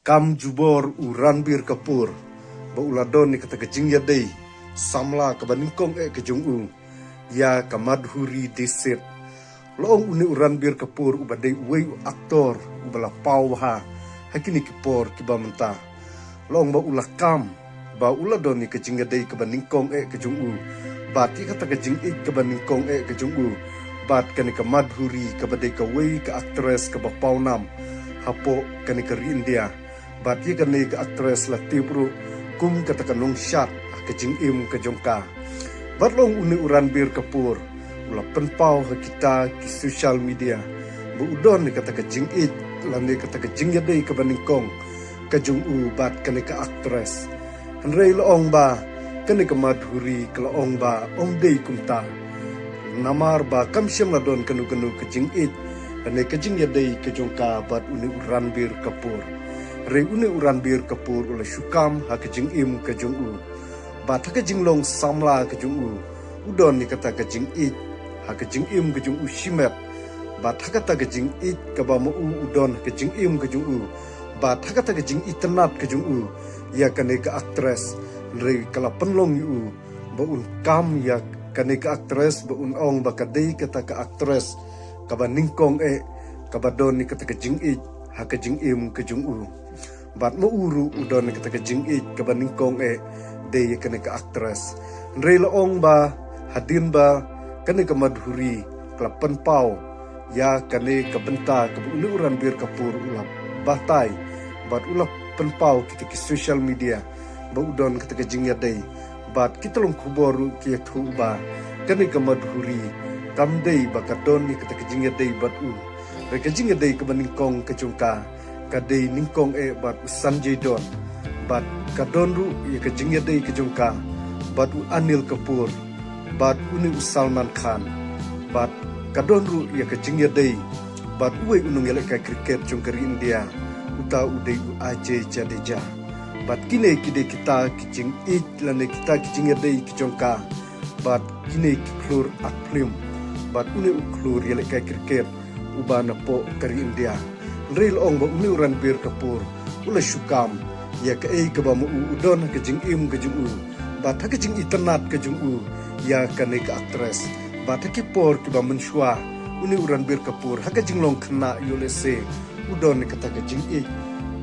Kam jubor u Ranbir Kapoor ba uladon ni kata kejing ya day samla ka baningkong ke jung u ya ka Madhuri Dixit loong uni u Ranbir Kapoor u badai uwei u aktor u bala pau ha hakini kipor kiba menta loong ba ulakam ba uladon ni kejing ya day ka baningkong ke jung u bat ki kata kejing ka baningkong ke jung u bat kani ka Madhuri ka badai ka wei ka aktres ka ba pau nam hapo kani ka India bat ye kani ka aktres la tibru kum kata kanong shot kejing im ka jongka bat long uni u Ranbir Kapoor ula penpau ha kita ki social media bu udon ni kata kejing it lan ni kata kejing ya dei ka baningkong ka jung u bat kani ka aktres hanrei loong ba kani ka Madhuri ka loong ba ong dei kumta namar ba kam syam la don kanu kejing it ane kejing ya dei ka jongka bat uni u Ranbir Kapoor Rei uni u Ranbir Kapoor ula syukam ha kejing im ka jung u bat ha kejing long samla ka jung u udon ni kata kejing it ha kejing im ka jung u shimet bat ha kata kejing it ka ba mu udon kejing im ka jung u bat ha kata kejing itnat ka jung u ya kane ka aktres rei kala penlong u ba un kam ya kane ka aktres ba un ong ba kadei kata ka aktres ka ba ningkong ka ba don ni kata kejing it ha kejing im ka jung u bat mo uru udon kata kejing it ka baningkong de kane ka aktres rei loong ba hadin ba kane ka Madhuri klapan pau ya kane ka benta ka uni u Ranbir Kapoor ula batai bat ula penpau kita ki social media ba udon kata kejing ya dei bat kita long kuboru ki thu ba kane ka Madhuri kam dei ba ka don ni kata kejing ya dei bat u re kejing ya dei ka baningkong ka jungka kadai ningkong bat Sanjay Don bat kadon ru ya kejing ya dei kejongka bat u Anil Kapoor bat uni u Salman Khan bat kadon ru ya kejing ya dei bat uwe unung yelek ka kriket jongkari India uta udai u Ajay Jadeja bat kine kide kita kejing it lane kita kejing ya dei kejongka bat kine klur aklim bat uni u klur yelek ka kriket ubana po kari India Ril ong ba uni u Ranbir Kapoor ula syukam ya ka ka ba mu udon kejing im kejung u ba ta kejing itnat kejung u ya kane ka aktres ba ta ki por ki ba menshwa uni u Ranbir Kapoor ha kejing long khna yulese udon ni kata kejing i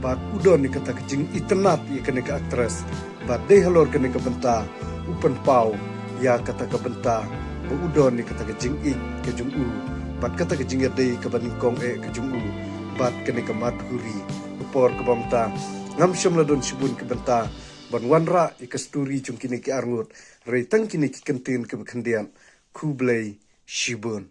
ba udon ni kata kejing itnat ya kane ka aktres ba dei halor kane ka benta upen pau ya kata ka benta ba udon ni kata kejing i kejung u ba kata kejing ya dei ka baningkong kejung u bat kene ka Madhuri upor ka bamta ngam syam ladon sibun ka benta ban wanra ikasturi chung kini ki arngut rei tang kini ki kentin ka bekhendian Kublai Shibun